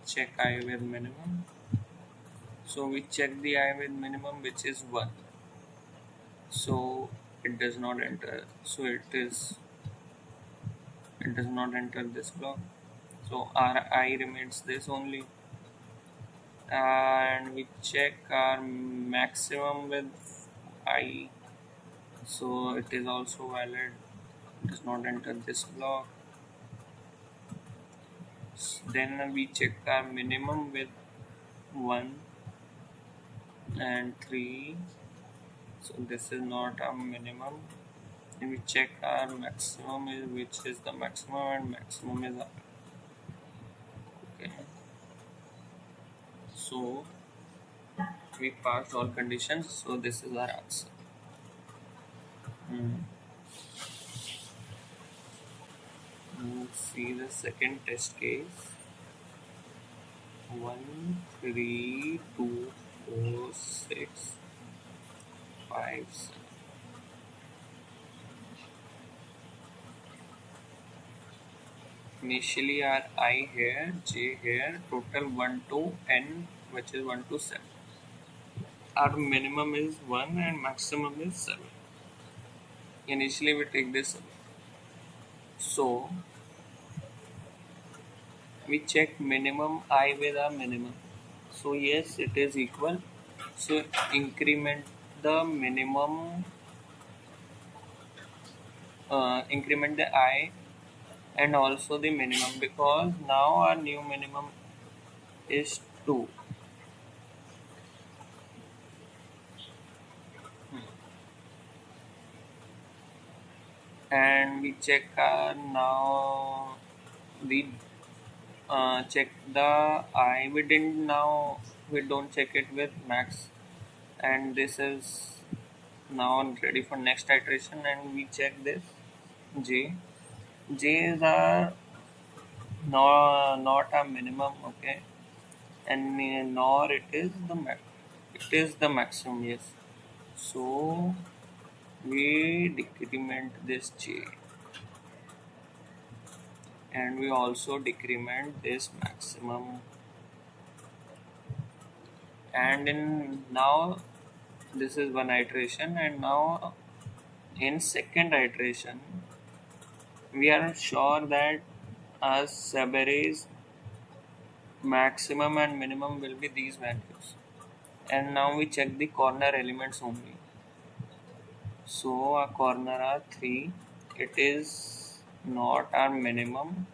Check I with minimum. So we check the I with minimum, which is 1. So it does not enter. So it does not enter this block. So our I remains this only. And we check our maximum with I. So it is also valid. It does not enter this block. Then we check our minimum with 1 and 3. So this is not a minimum. And we check our maximum, which is the maximum, and maximum is our. Okay. So we passed all conditions. So this is our answer. Let's see the second test case. 1, 3, 2, 4, 6, 5, 7. Initially our I here, j here, total 1 to n, which is 1 to 7. Our minimum is 1 and maximum is 7. Initially we take this. So we check minimum I with our minimum. So yes, it is equal. So increment the minimum, increment the I and also the minimum, because now our new minimum is 2. And we check now the check the I. We don't check it with max, and this is now ready for next iteration. And we check this j. Is our not a minimum, okay, and nor it is the max. It is the maximum, yes. So we decrement this j, and we also decrement this maximum. And in now this is one iteration, and now in second iteration we are sure that our subarrays maximum and minimum will be these values. And now we check the corner elements only. So our corner are 3. It is not our minimum.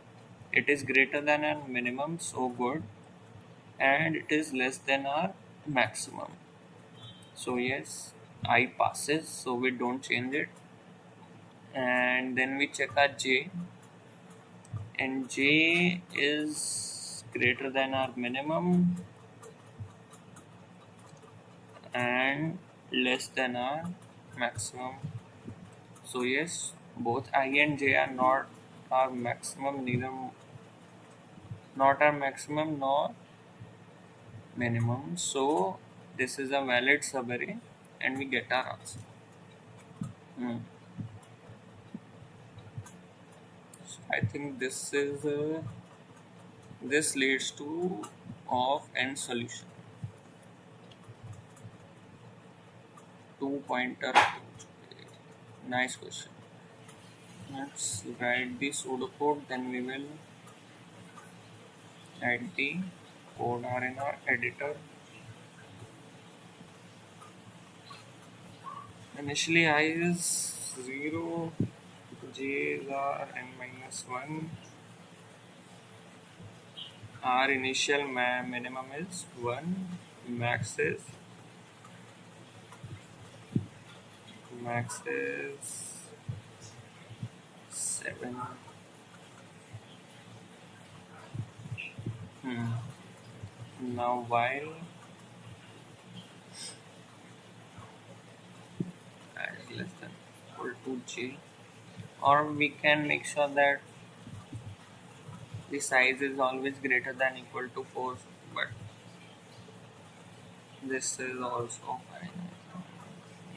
It is greater than our minimum, so good. And it is less than our maximum. So yes, I passes, so we don't change it. And then we check our j, and j is greater than our minimum, and less than our maximum. So yes, both I and j are not our maximum, neither not our maximum nor minimum. So this is a valid subarray and we get our answer. Hmm. So I think this leads to of n solution. 2 pointer approach. Nice question. Let's write the pseudocode, then we will add the code R in our editor. Initially I is 0, j are n minus 1. Our initial minimum is 1. Max is 7. Now while I is less than equal to j, or we can make sure that the size is always greater than equal to 4, but this is also fine.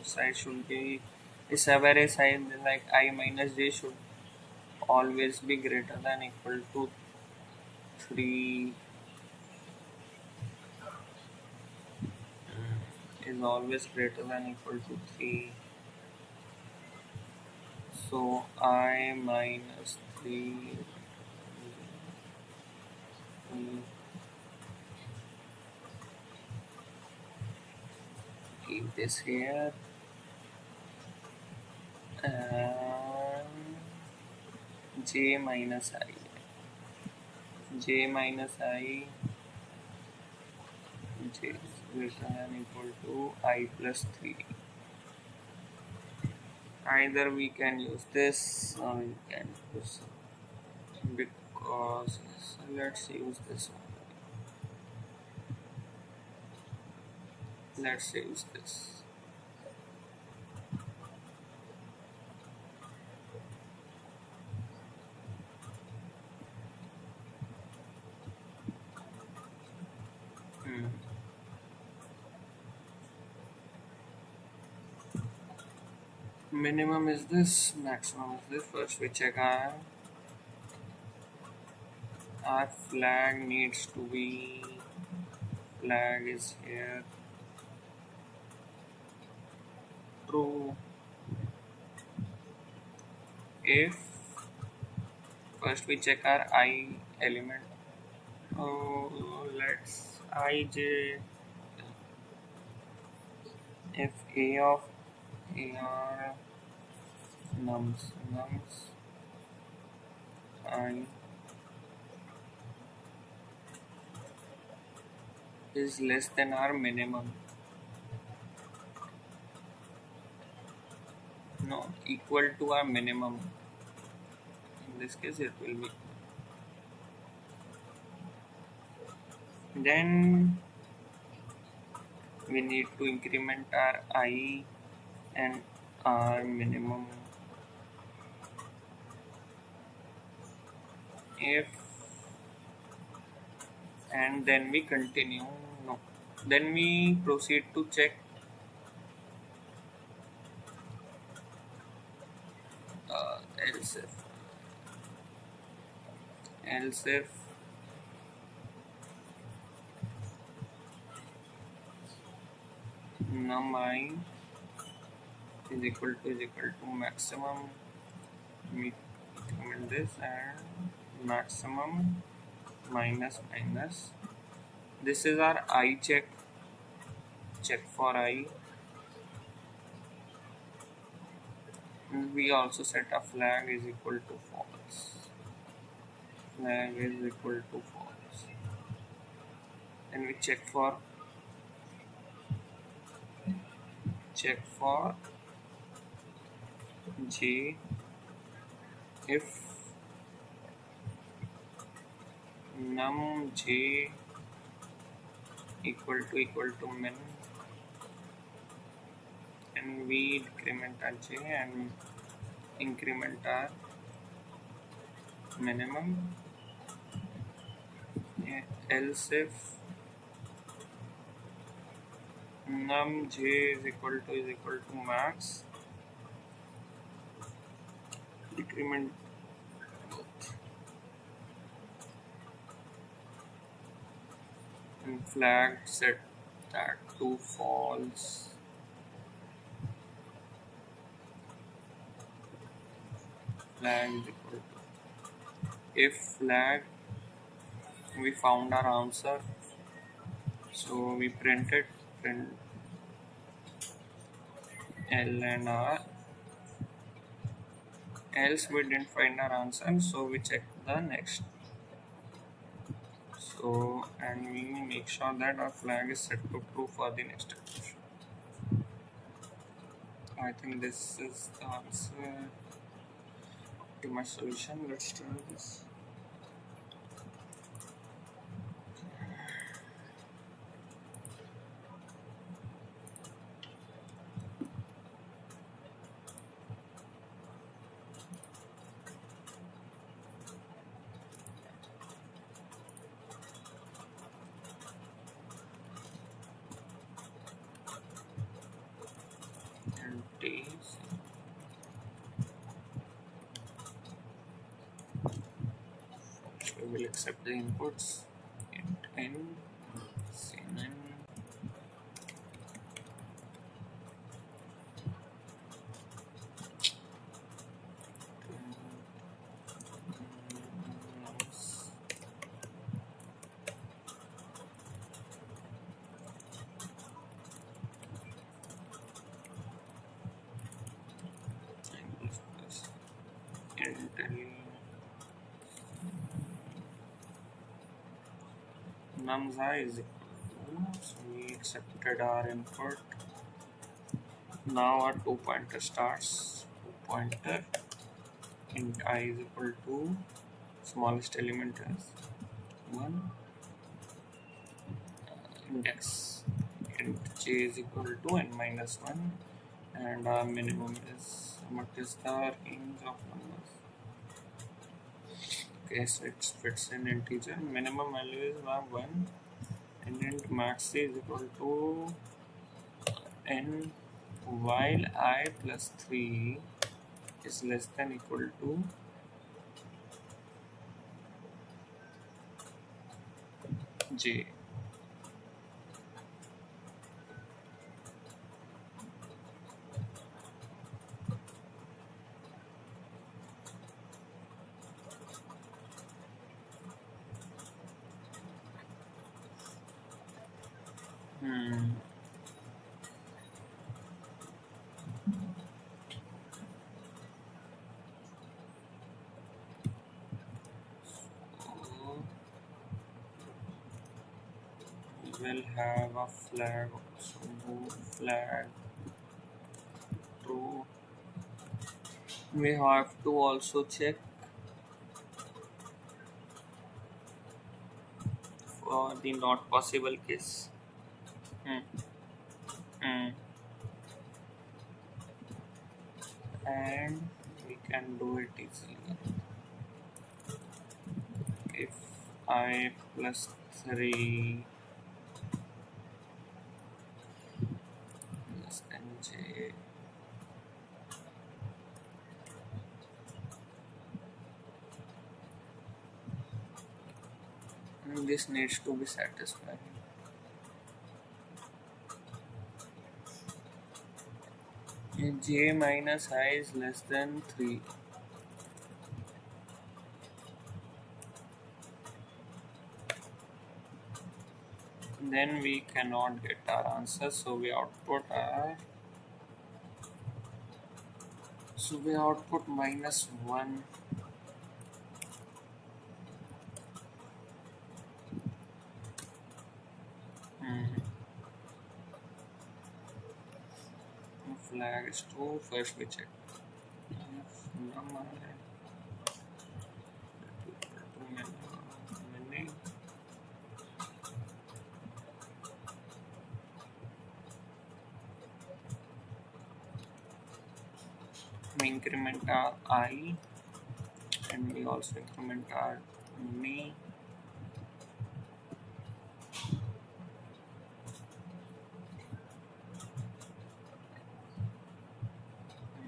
Size should be the subarray size like I minus j should always be greater than equal to 3, is always greater than equal to 3. So I minus 3, keep this here, and j minus I j is greater than equal to I plus 3. Either we can use this or we can use, because let's use this one. Let's use this. Minimum is this, maximum is this. First we check our flag needs to be, flag is here, true. If first we check our I element, let's ij, if a of ar nums I is less than our minimum, no, equal to our minimum, in this case it will be, then we need to increment our I and our minimum. If, and then we continue, no, then we proceed to check else if num I is equal to maximum, we comment this, and maximum minus, this is our I check for I, and we also set a flag is equal to false, flag is equal to false, and we check for j, if num j equal to min, and we decrement our j and increment our minimum. Else if num j is equal to max, decrement both and flag set that to false. Flag is equal to, if flag we found our answer, so we print L and R. Else we didn't find our answer, so we check the next. So, and we make sure that our flag is set to true for the next expression. I think this is the answer to my solution. Let's try this. And these. We will accept the inputs int n, cnn, nums I is equal to, so we accepted our input. Now our 2-pointer starts. 2-pointer int I is equal to, smallest element is 1, index int j is equal to n minus 1, and our minimum is, what is the range of numbers? Okay, so it fits in integer. Minimum value is now 1, and int max is equal to n while I plus 3 is less than equal to j. Will have a flag, so move flag true. We have to also check for the not possible case. And we can do it easily. If I plus 3 less than j, and this needs to be satisfied. J minus I is less than 3. Then we cannot get our answer, so we output minus 1. Flag is true. First we check if number many. we increment our I, and we also increment our me,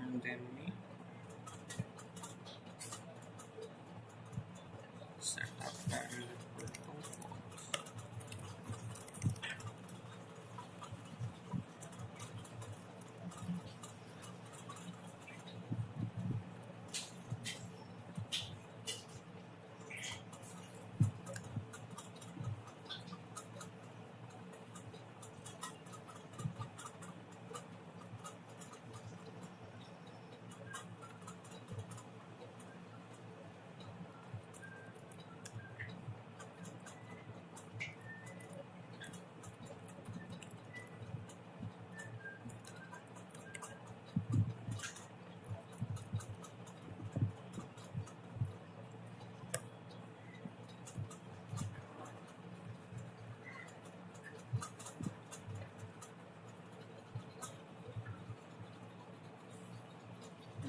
and then we set up value equal to false.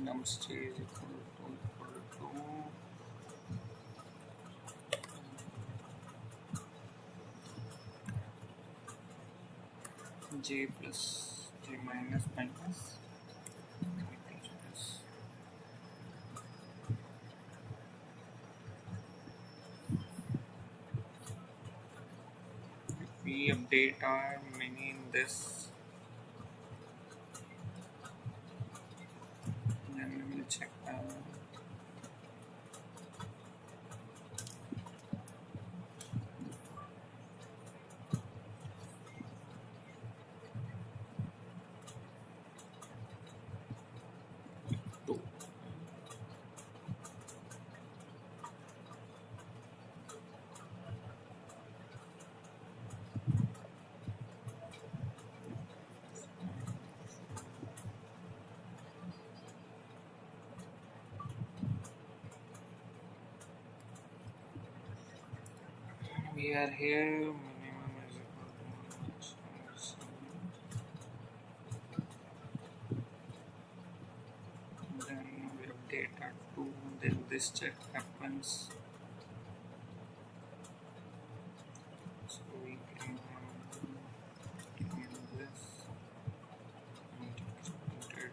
Nums j is equal to j plus j minus minus. If we update our many in this, then we will check two. We are here, minimum is equal to then we update our 2, then this check happens, so we can increment this and increment it.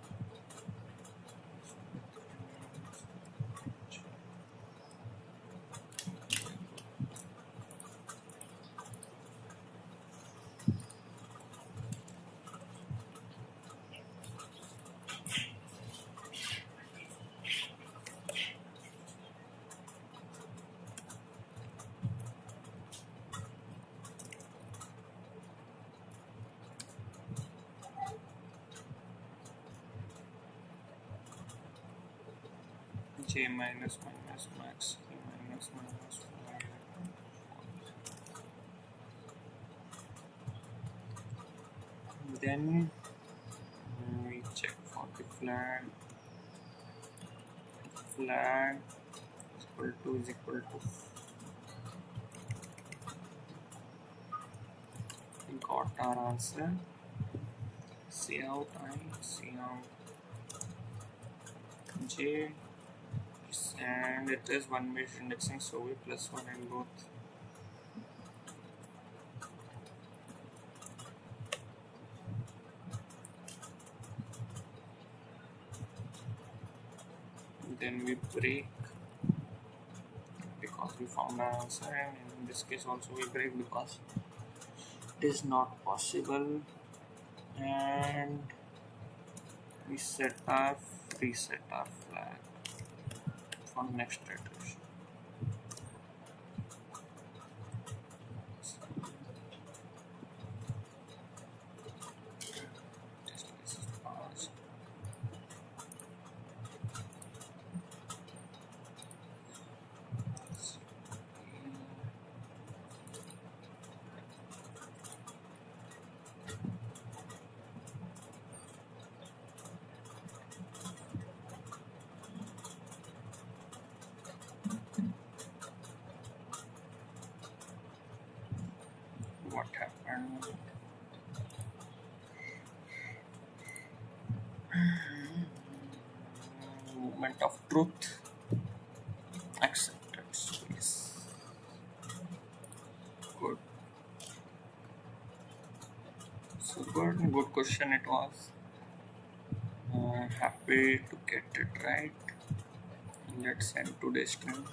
J minus minus max, J minus minus y. Then we check for the flag. Flag is equal to we got our answer. See out I, see out J, and it is one bit indexing, so we plus 1 in both. Then we break because we found our answer, and in this case also we break because it is not possible, and we reset our flag for next iteration. element of truth. Accepted space. Good. So good question it was. Happy to get it right. Let's end today's stream.